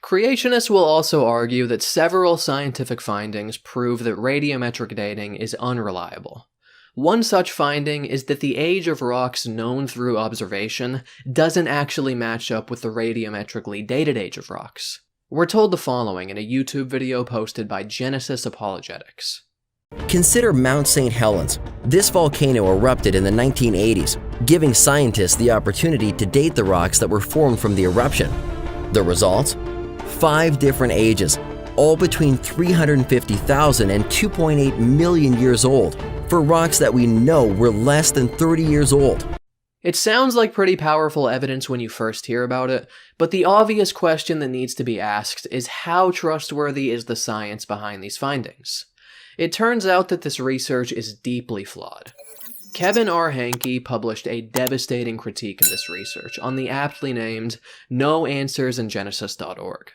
Creationists will also argue that several scientific findings prove that radiometric dating is unreliable. One such finding is that the age of rocks known through observation doesn't actually match up with the radiometrically dated age of rocks. We're told the following in a YouTube video posted by Genesis Apologetics. Consider Mount St. Helens. This volcano erupted in the 1980s, giving scientists the opportunity to date the rocks that were formed from the eruption. The results? 5 different ages, all between 350,000 and 2.8 million years old, for rocks that we know were less than 30 years old. It sounds like pretty powerful evidence when you first hear about it, but the obvious question that needs to be asked is how trustworthy is the science behind these findings? It turns out that this research is deeply flawed. Kevin R. Hankey published a devastating critique of this research on the aptly named No Answers in Genesis.org.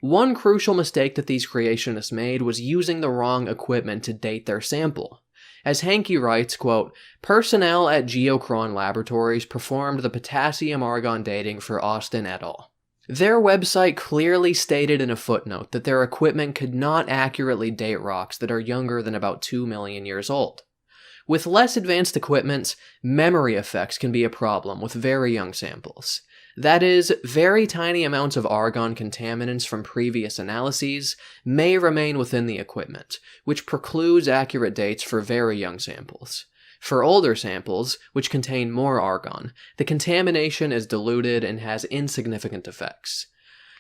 One crucial mistake that these creationists made was using the wrong equipment to date their sample. As Hankey writes, quote, personnel at Geochron Laboratories performed the potassium-argon dating for Austin et al. Their website clearly stated in a footnote that their equipment could not accurately date rocks that are younger than about 2 million years old. With less advanced equipment, memory effects can be a problem with very young samples. That is, very tiny amounts of argon contaminants from previous analyses may remain within the equipment, which precludes accurate dates for very young samples. For older samples, which contain more argon, the contamination is diluted and has insignificant effects.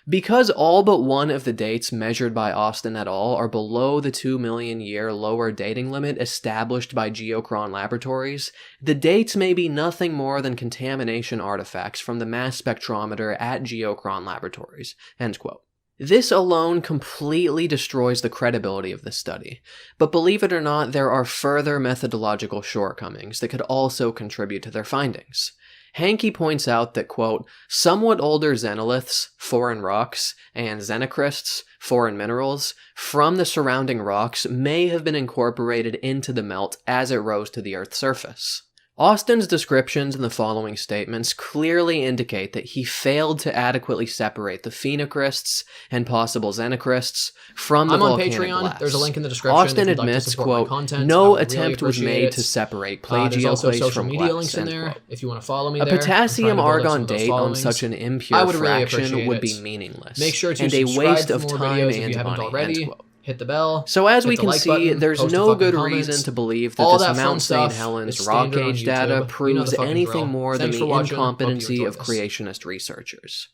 Because all but one of the dates measured by Austin et al. Are below the 2 million year lower dating limit established by Geochron Laboratories, the dates may be nothing more than contamination artifacts from the mass spectrometer at Geochron Laboratories. End quote. This alone completely destroys the credibility of this study, but believe it or not, there are further methodological shortcomings that could also contribute to their findings. Hankey points out that, quote, somewhat older xenoliths, foreign rocks, and xenocrysts, foreign minerals, from the surrounding rocks may have been incorporated into the melt as it rose to the Earth's surface. Austin's descriptions in the following statements clearly indicate that he failed to adequately separate the phenocrysts and possible xenocrysts from the volcanic I'm on Patreon. glass. There's a link in the description. Austin admits, quote, no attempt was made to separate plagioclase from media glass, links in there quote. if you want to follow me A there. potassium-argon date on such an impure fraction would be it. meaningless, Make sure to and a subscribe waste for of more time videos if you and haven't money, already. end quote. Hit the bell. So as we hit the can like see, button, there's post no a fucking good comments. reason to believe that All this that fun Mount St. stuff Helens is rock standard on age data YouTube. You know proves the fucking anything drill. more Thanks than for the watching. Hope you incompetency enjoyed of this. creationist researchers.